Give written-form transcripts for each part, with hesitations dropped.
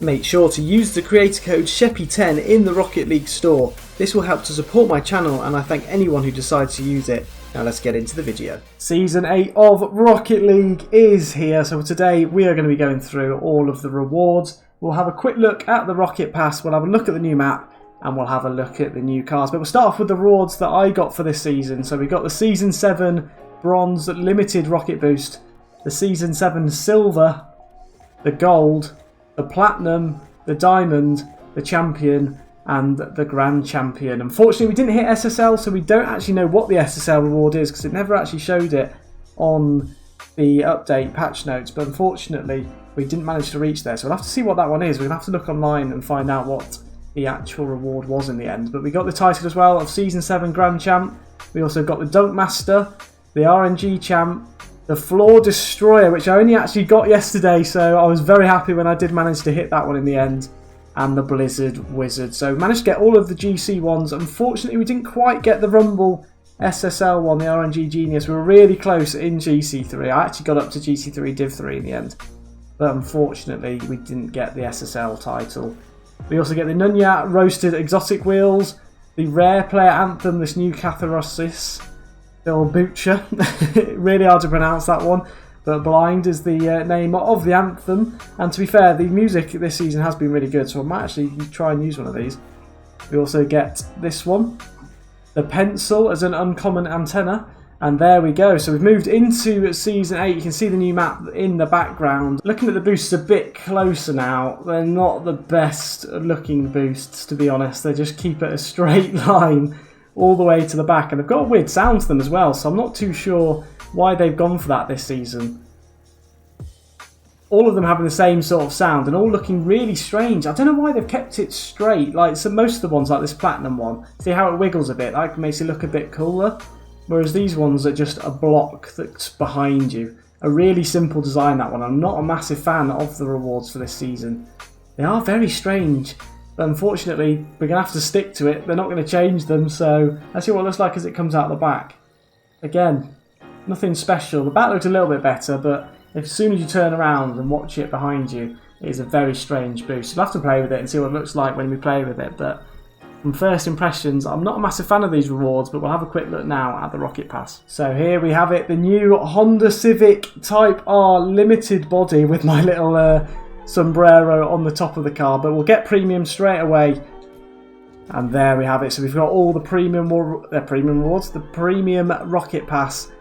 Make sure to use the creator code SHEPPY10 in the Rocket League store. This will help to support my channel and I thank anyone who decides to use it. Now let's get into the video. Season 8 of Rocket League is here, so today we are going to be going through all of the rewards. We'll have a quick look at the Rocket Pass, we'll have a look at the new map, and we'll have a look at the new cars. But we'll start off with the rewards that I got for this season. So we got the Season 7 Bronze Limited Rocket Boost, the Season 7 Silver, the Gold, the Platinum, the Diamond, the Champion, and the Grand Champion. Unfortunately, we didn't hit SSL, so we don't actually know what the SSL reward is because it never actually showed it on the update patch notes. But unfortunately, we didn't manage to reach there, so we'll have to see what that one is. We're going to have to look online and find out what the actual reward was in the end. But we got the title as well of Season 7 Grand Champ. We also got the Dunk Master, the RNG Champ, the Floor Destroyer, which I only actually got yesterday, so I was very happy when I did manage to hit that one in the end, and the Blizzard Wizard. So we managed to get all of the GC ones. Unfortunately, we didn't quite get the Rumble SSL one, the RNG Genius. We were really close in GC3. I actually got up to GC3 Div 3 in the end, but unfortunately we didn't get the SSL title. We also get the Nunya Roasted Exotic Wheels, the Rare Player Anthem, this new Catharosis, Bill Butcher. Really hard to pronounce that one, but Blind is the name of the anthem. And to be fair, the music this season has been really good, so I might actually try and use one of these. We also get this one, the Pencil as an uncommon antenna. And there we go. So we've moved into Season 8. You can see the new map in the background. Looking at the boosts a bit closer now, they're not the best looking boosts, to be honest. They just keep it a straight line all the way to the back. And they've got a weird sound to them as well, so I'm not too sure why they've gone for that this season. All of them having the same sort of sound and all looking really strange. I don't know why they've kept it straight. Like so most of the ones, like this Platinum one, see how it wiggles a bit? That makes it look a bit cooler. Whereas these ones are just a block that's behind you. A really simple design, that one. I'm not a massive fan of the rewards for this season. They are very strange, but unfortunately we're going to have to stick to it. They're not going to change them, so let's see what it looks like as it comes out the back. Again, nothing special. The back looks a little bit better, but as soon as you turn around and watch it behind you, it is a very strange boost. You'll have to play with it and see what it looks like when we play with it, but from first impressions, I'm not a massive fan of these rewards, but we'll have a quick look now at the Rocket Pass. So here we have it, the new Honda Civic Type R limited body with my little sombrero on the top of the car, but we'll get premium straight away. And there we have it. So we've got all the premium rewards, the premium Rocket Pass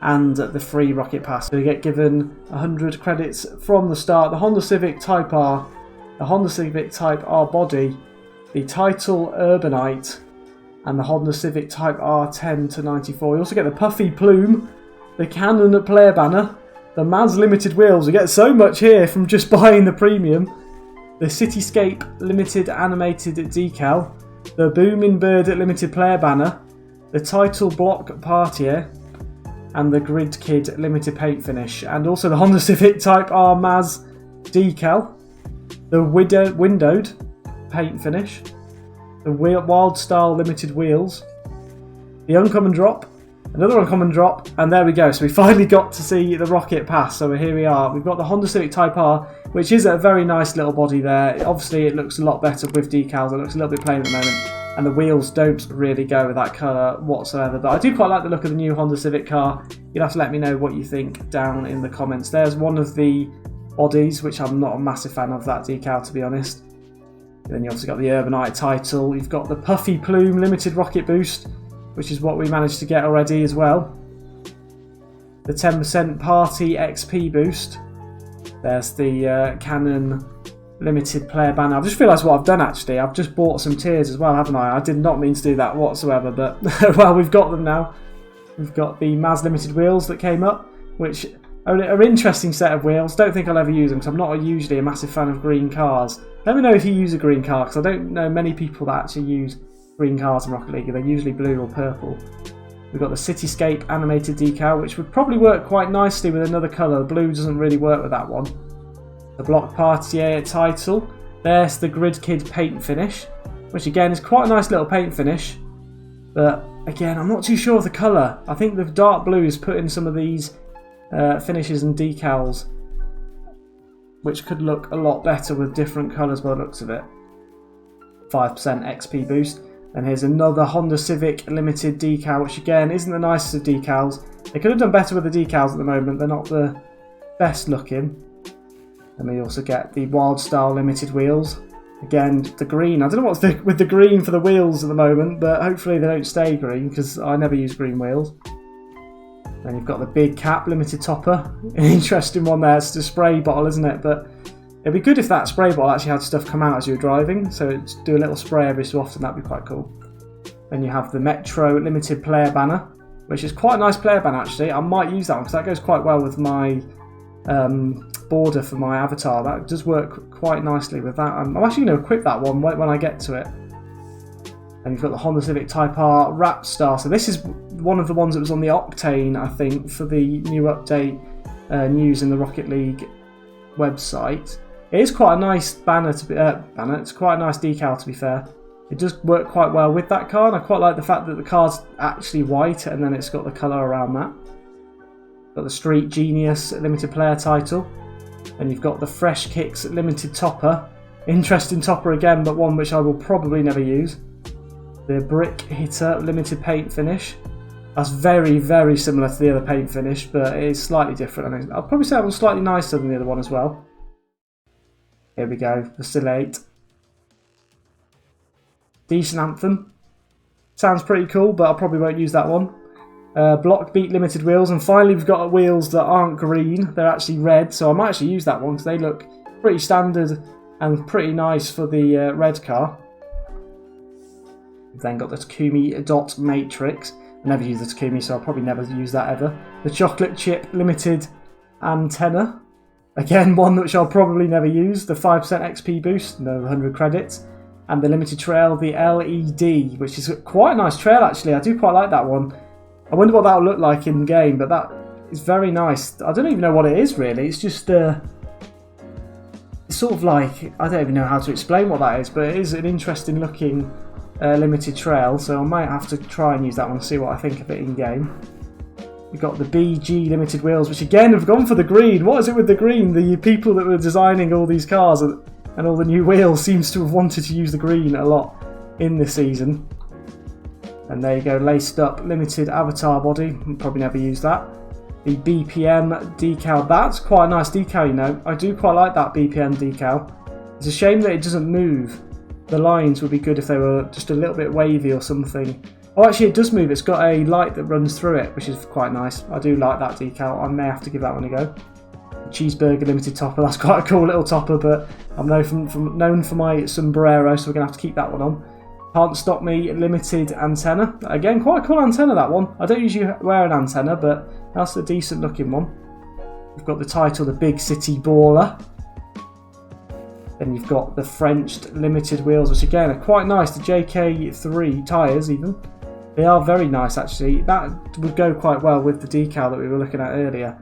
and the free Rocket Pass. So you get given 100 credits from the start. The Honda Civic Type R, the Honda Civic Type R body, the Title Urbanite, and the Honda Civic Type R 10 to 94. You also get the Puffy Plume, the Canon Player Banner, the Maz Limited Wheels. You get so much here from just buying the premium. The Cityscape Limited Animated Decal, the Booming Bird Limited Player Banner, the Title Block Partier, and the Grid Kid Limited Paint Finish. And also the Honda Civic Type R Maz Decal, the Windowed Paint Finish, the Wild Style Limited Wheels, the Uncommon Drop, another Uncommon Drop, and there we go. So we finally got to see the Rocket Pass. So here we are. We've got the Honda Civic Type R, which is a very nice little body there. Obviously it looks a lot better with decals. It looks a little bit plain at the moment, and the wheels don't really go with that colour whatsoever. But I do quite like the look of the new Honda Civic car. You'll have to let me know what you think down in the comments. There's one of the bodies, which I'm not a massive fan of that decal, to be honest. Then you also got the Urbanite title. You've got the Puffy Plume Limited Rocket Boost, which is what we managed to get already as well. The 10% Party XP Boost. There's the Canon Limited Player Banner. I've just realised what I've done actually. I've just bought some tiers as well, haven't I? I did not mean to do that whatsoever, but well, we've got them now. We've got the Maz Limited Wheels that came up, which are an interesting set of wheels. Don't think I'll ever use them because I'm not usually a massive fan of green cars. Let me know if you use a green car, because I don't know many people that actually use green cars in Rocket League. They're usually blue or purple. We've got the Cityscape Animated Decal, which would probably work quite nicely with another colour. Blue doesn't really work with that one. The Block Partier title. There's the Grid Kid Paint Finish, which again is quite a nice little paint finish. But again, I'm not too sure of the colour. I think the dark blue is put in some of these finishes and decals which could look a lot better with different colours by the looks of it. 5% XP boost. And here's another Honda Civic Limited decal, which again isn't the nicest of decals. They could have done better with the decals at the moment, they're not the best looking. And we also get the Wild Style Limited wheels. Again, the green, I don't know what's with the green for the wheels at the moment, but hopefully they don't stay green because I never use green wheels. Then you've got the Big Cap Limited topper, an interesting one there, it's a spray bottle isn't it, but it'd be good if that spray bottle actually had stuff come out as you were driving, so do a little spray every so often, that'd be quite cool. Then you have the Metro Limited player banner, which is quite a nice player banner actually. I might use that one because that goes quite well with my border for my avatar. That does work quite nicely with that. I'm actually going to equip that one when I get to it. And you've got the Honda Civic Type R Wrap Star. So this is one of the ones that was on the Octane, I think, for the new update news in the Rocket League website. It is quite a nice banner to be it's quite a nice decal to be fair. It does work quite well with that car, and I quite like the fact that the car's actually white and then it's got the colour around that. Got the Street Genius Limited Player title, and you've got the Fresh Kicks Limited Topper. Interesting topper again, but one which I will probably never use. The Brick Hitter Limited Paint Finish. That's very, very similar to the other paint finish, but it is slightly different. I mean, I'll probably say that one's slightly nicer than the other one as well. Here we go, the Still 8. Decent anthem. Sounds pretty cool, but I probably won't use that one. Block Beat Limited wheels, and finally we've got wheels that aren't green, they're actually red, so I might actually use that one because they look pretty standard and pretty nice for the red car. We've then got the Takumi Dot Matrix. I never use the Takumi, so I'll probably never use that ever. The Chocolate Chip Limited Antenna. Again, one which I'll probably never use. The 5% XP boost, no 100 credits. And the Limited Trail, the LED, which is quite a nice trail actually. I do quite like that one. I wonder what that'll look like in game, but that is very nice. I don't even know what it is really. It's just it's sort of like, I don't even know how to explain what that is, but it is an interesting looking limited trail, so I might have to try and use that one and see what I think of it in game. We've got the BG Limited wheels, which again have gone for the green. What is it with the green? The people that were designing all these cars and all the new wheels seems to have wanted to use the green a lot in this season. And there you go, laced up limited avatar body. I'll probably never use that. The BPM decal, that's quite a nice decal, you know. I do quite like that BPM decal. It's a shame that it doesn't move. The lines would be good if they were just a little bit wavy or something. Oh, actually it does move. It's got a light that runs through it, which is quite nice. I do like that decal. I may have to give that one a go. Cheeseburger Limited topper, that's quite a cool little topper, but I'm known for my sombrero, so we're going to have to keep that one on. Can't Stop Me Limited Antenna. Again, quite a cool antenna, that one. I don't usually wear an antenna, but that's a decent looking one. We've got the title, the Big City Baller. Then you've got the Frenched Limited wheels, which again are quite nice. The JK3 tyres even. They are very nice actually. That would go quite well with the decal that we were looking at earlier.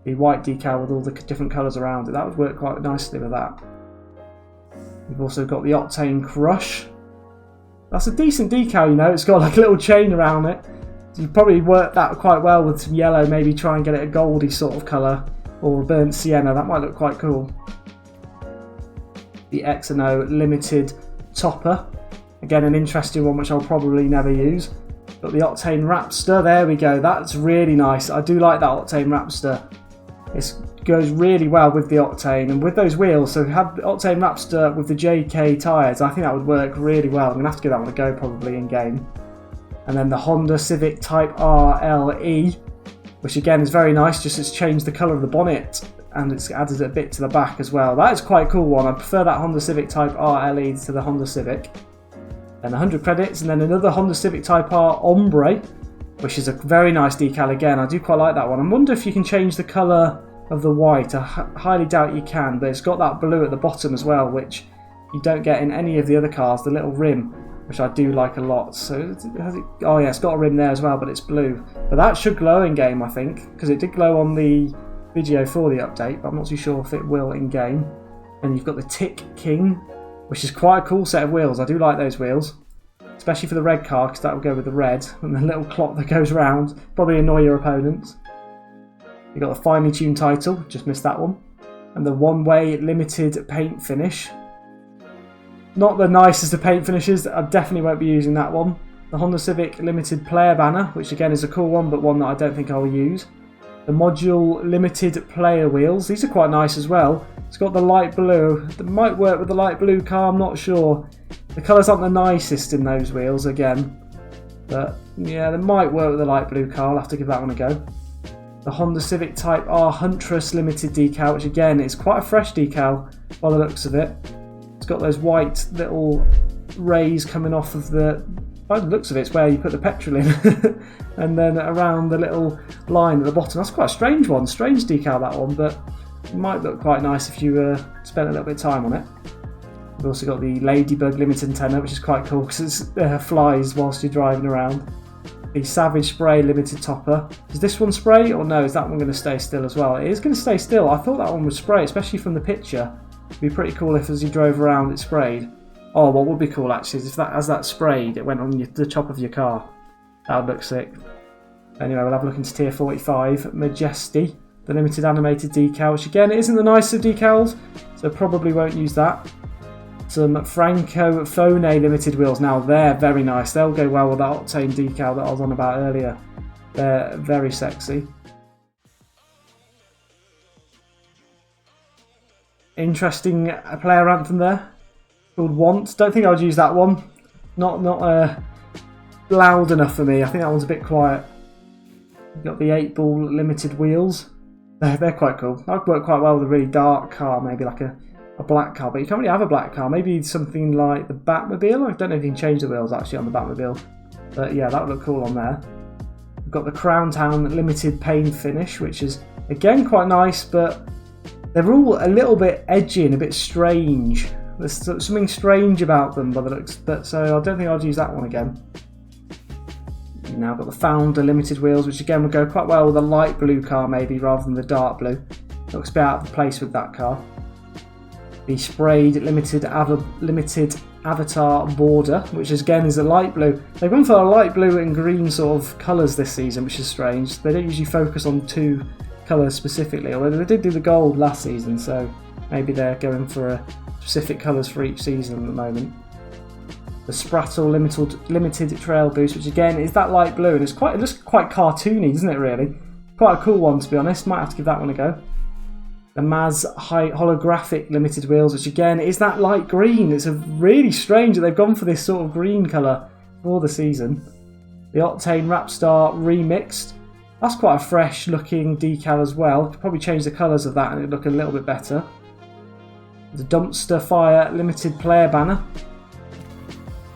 The white decal with all the different colours around it. That would work quite nicely with that. We've also got the Octane Crush. That's a decent decal, you know. It's got like a little chain around it. So you'd probably work that quite well with some yellow. Maybe try and get it a goldy sort of colour. Or a burnt sienna. That might look quite cool. The X&O Limited Topper. Again, an interesting one which I'll probably never use. Got the Octane Rapster. There we go. That's really nice. I do like that Octane Rapster. It goes really well with the Octane and with those wheels. So if you have the Octane Rapster with the JK tyres, I think that would work really well. I'm going to have to give that one a go probably in game. And then the Honda Civic Type R LE, which again is very nice. Just it's changed the colour of the bonnet and it's added a bit to the back as well. That is quite a cool one. I prefer that Honda Civic Type R LE to the Honda Civic. And 100 credits, and then another Honda Civic Type R Ombre, which is a very nice decal again. I do quite like that one. I wonder if you can change the colour of the white. I highly doubt you can, but it's got that blue at the bottom as well, which you don't get in any of the other cars, the little rim, which I do like a lot. So, oh yeah, it's got a rim there as well, but it's blue. But that should glow in game, I think, because it did glow on the video for the update, but I'm not too sure if it will in game. And you've got the Tick King, which is quite a cool set of wheels. I do like those wheels, especially for the red car, because that will go with the red, and the little clock that goes round. Probably annoy your opponents. You've got the Finely Tuned title, just missed that one. and the one-way limited paint finish. Not the nicest of paint finishes, I definitely won't be using that one. The Honda Civic limited player banner, which again is a cool one, but one that I don't think I'll use. The module limited player wheels, these are quite nice as well. It's got the light blue, it might work with the light blue car, I'm not sure. The colours aren't the nicest in those wheels again, but yeah, they might work with the light blue car, I'll have to give that one a go. The Honda Civic Type R Huntress limited decal, which again is quite a fresh decal by the looks of it. It's got those white little rays coming off of by the looks of it, it's where you put the petrol in. And then around the little line at the bottom. That's quite a strange one, strange decal that one, but it might look quite nice if you spent a little bit of time on it. We've also got the Ladybug limited antenna, which is quite cool because it flies whilst you're driving around. The Savage Spray limited topper. Is this one spray or no? Is that one going to stay still as well? It is going to stay still. I thought that one would spray, especially from the picture. It'd be pretty cool if as you drove around it sprayed. Oh, what would be cool actually is if that, as that sprayed, it went on the top of your car. That would look sick. Anyway, we'll have a look into Tier 45. Majesty, the limited animated decal, which again, it isn't the nicest of decals, so probably won't use that. Some Franco Fone limited wheels. Now, they're very nice. They'll go well with that Octane decal that I was on about earlier. They're very sexy. Interesting player anthem there. Called Want. Don't think I would use that one. Not loud enough for me. I think that one's a bit quiet. You've got the 8-ball limited wheels. They're quite cool. That'd work quite well with a really dark car, maybe like a black car. But you can't really have a black car. Maybe something like the Batmobile. I don't know if you can change the wheels actually on the Batmobile. But yeah, that would look cool on there. We've got the Crown Town limited paint finish, which is again quite nice, but they're all a little bit edgy and a bit strange. There's something strange about them by the looks, but so I don't think I'd use that one again. You've now got the Founder limited wheels, which again would go quite well with a light blue car maybe rather than the dark blue. Looks a bit out of place with that car. The sprayed limited avatar border, which again is a light blue. They've gone for a light blue and green sort of colours this season, which is strange. They don't usually focus on two colours specifically, although they did do the gold last season, so maybe they're going for specific colours for each season at the moment. The Sprattle limited trail boost, which again is that light blue, and it looks quite cartoony, doesn't it really? Quite a cool one to be honest, might have to give that one a go. The Maz holographic limited wheels, which again is that light green. It's really strange that they've gone for this sort of green colour for the season. The Octane Rapstar remixed. That's quite a fresh looking decal as well. Could probably change the colours of that and it'd look a little bit better. The Dumpster Fire limited player banner.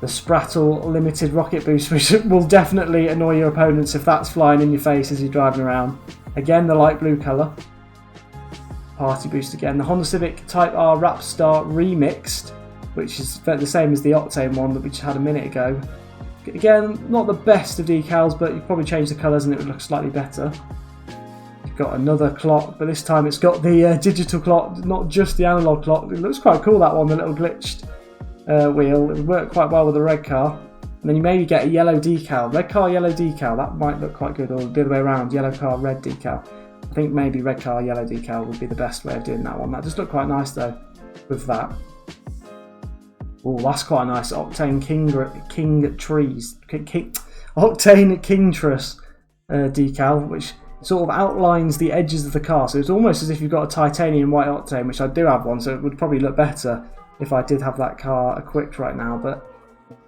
The Sprattle limited rocket boost, which will definitely annoy your opponents if that's flying in your face as you're driving around. Again, the light blue colour. Party boost again. The Honda Civic Type R Rapstar remixed, which is the same as the Octane one that we just had a minute ago. Again, not the best of decals, but you probably change the colours and it would look slightly better. You've got another clock, but this time it's got the digital clock, not just the analog clock. It looks quite cool, that one, the little glitched wheel. It would work quite well with the red car. And then you maybe get a yellow decal. Red car, yellow decal. That might look quite good, or the other way around. Yellow car, red decal. I think maybe red car, yellow decal would be the best way of doing that one. That just looked quite nice though, with that. Oh, that's quite a nice Octane Octane Kingtress decal, which sort of outlines the edges of the car. So it's almost as if you've got a titanium white Octane, which I do have one, so it would probably look better if I did have that car equipped right now. But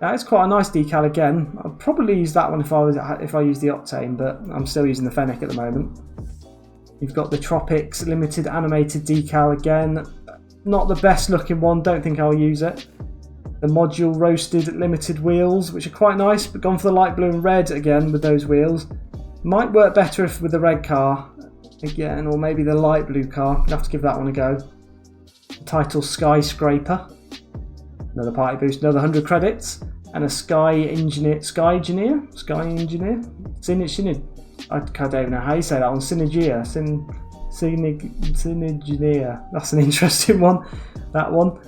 that is quite a nice decal again. I'd probably use that one if I used the Octane, but I'm still using the Fennec at the moment. You've got the Tropics limited animated decal again. Not the best looking one, don't think I'll use it. The Module roasted limited wheels, which are quite nice, but gone for the light blue and red again with those wheels. Might work better if with the red car again, or maybe the light blue car. You'd have to give that one a go. The Title Skyscraper. Another party boost, another 100 credits. And a Sky Engineer. I don't even know how you say that one. Synergia. That's an interesting one. That one.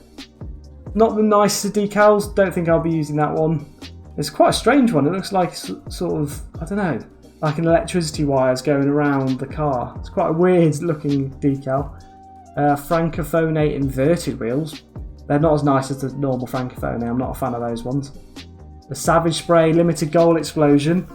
Not the nicest decals. Don't think I'll be using that one. It's quite a strange one. It looks like sort of, I don't know, like an electricity wires going around the car. It's quite a weird looking decal. Francophone inverted wheels. They're not as nice as the normal Francophone. I'm not a fan of those ones. The Savage Spray limited goal explosion.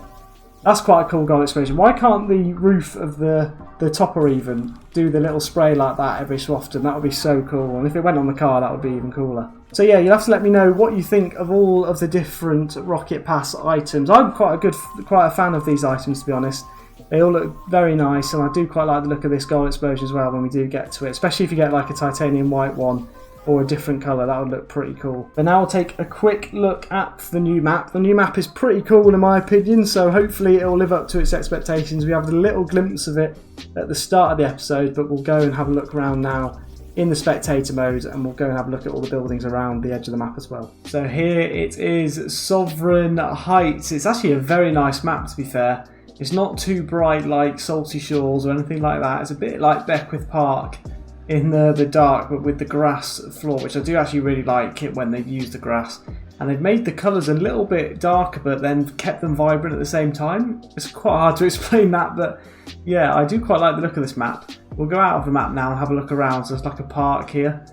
That's quite a cool goal explosion. Why can't the roof of the topper even do the little spray like that every so often? That would be so cool. And if it went on the car, that would be even cooler. So yeah, you'll have to let me know what you think of all of the different Rocket Pass items. I'm quite a fan of these items, to be honest. They all look very nice, and I do quite like the look of this goal explosion as well when we do get to it, especially if you get like a titanium white one or a different colour. That would look pretty cool. But now we'll take a quick look at the new map. The new map is pretty cool in my opinion, so hopefully it will live up to its expectations. We have a little glimpse of it at the start of the episode, but we'll go and have a look around now in the spectator mode, and we'll go and have a look at all the buildings around the edge of the map as well. So here it is, Sovereign Heights. It's actually a very nice map, to be fair. It's not too bright like Salty Shores or anything like that. It's a bit like Beckwith Park in the dark, but with the grass floor, which I do actually really like it when they've used the grass. And they've made the colours a little bit darker, but then kept them vibrant at the same time. It's quite hard to explain that, but yeah, I do quite like the look of this map. We'll go out of the map now and have a look around. So there's like a park here.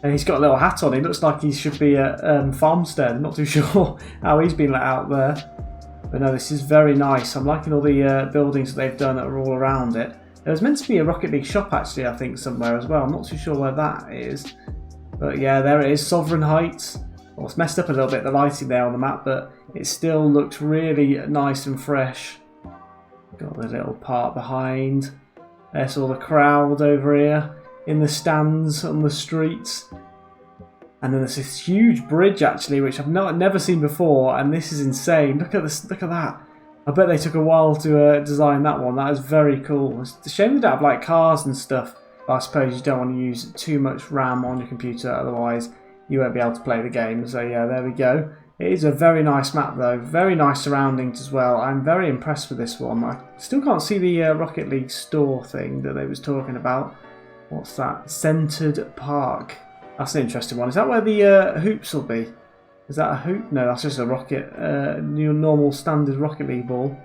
And he's got a little hat on. He looks like he should be at Farmstead. I'm not too sure how he's been let out there. But no, this is very nice. I'm liking all the buildings that they've done that are all around it. There was meant to be a Rocket League shop actually, I think, somewhere as well. I'm not too sure where that is. But yeah, there it is, Sovereign Heights. Well, it's messed up a little bit, the lighting there on the map, but it still looks really nice and fresh. Got the little part behind. There's all the crowd over here in the stands on the streets. And then there's this huge bridge actually, which I've never seen before, and this is insane. Look at this! Look at that! I bet they took a while to design that one. That is very cool. It's a shame they don't have like cars and stuff. But I suppose you don't want to use too much RAM on your computer, otherwise you won't be able to play the game. So yeah, there we go. It is a very nice map though. Very nice surroundings as well. I'm very impressed with this one. I still can't see the Rocket League store thing that they was talking about. What's that? Centered Park. That's an interesting one. Is that where the hoops will be? Is that a hoop? No, that's just a rocket. New normal standard Rocket League ball.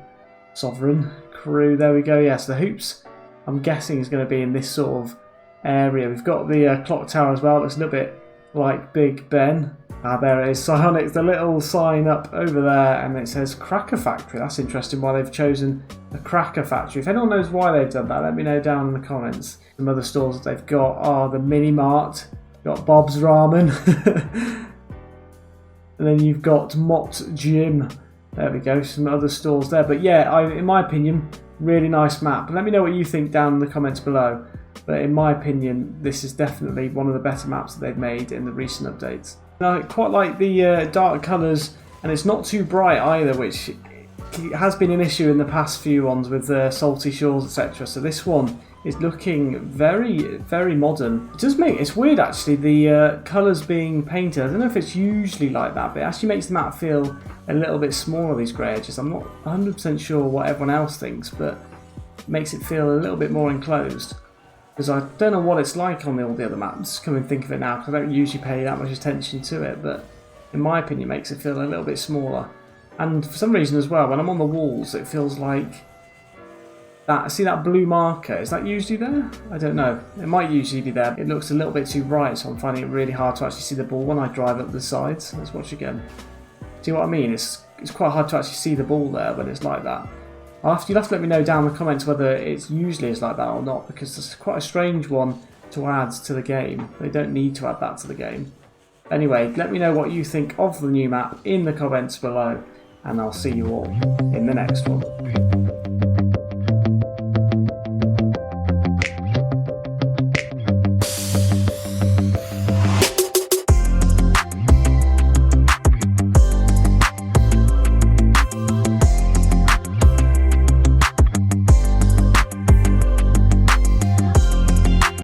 Sovereign Crew. There we go. Yes, the hoops, I'm guessing, is going to be in this sort of area. We've got the clock tower as well. It looks a little bit like Big Ben. Ah, there it is. Psionics. The little sign up over there, and it says Cracker Factory. That's interesting. Why they've chosen a Cracker Factory. If anyone knows why they've done that, let me know down in the comments. Some other stores that they've got are the Mini Mart. Got Bob's Ramen. And then you've got Mott's Gym. There we go, some other stores there. But yeah, in my opinion, really nice map. Let me know what you think down in the comments below. But in my opinion, this is definitely one of the better maps that they've made in the recent updates. I quite like the dark colours, and it's not too bright either, which has been an issue in the past few ones with Salty Shores, etc. So this one is looking very, very modern. It does make, it's weird actually, the colours being painted. I don't know if it's usually like that, but it actually makes the map feel a little bit smaller, these grey edges. I'm not 100% sure what everyone else thinks, but it makes it feel a little bit more enclosed. Because I don't know what it's like on all the other maps, come and think of it now, because I don't usually pay that much attention to it, but in my opinion it makes it feel a little bit smaller. And for some reason as well, when I'm on the walls, it feels like that. See that blue marker? Is that usually there? I don't know. It might usually be there. It looks a little bit too bright, so I'm finding it really hard to actually see the ball when I drive up the sides. Let's watch again. See what I mean? It's quite hard to actually see the ball there when it's like that. You'll have to let me know down in the comments whether it's usually is like that or not, because it's quite a strange one to add to the game. They don't need to add that to the game. Anyway, let me know what you think of the new map in the comments below, and I'll see you all in the next one.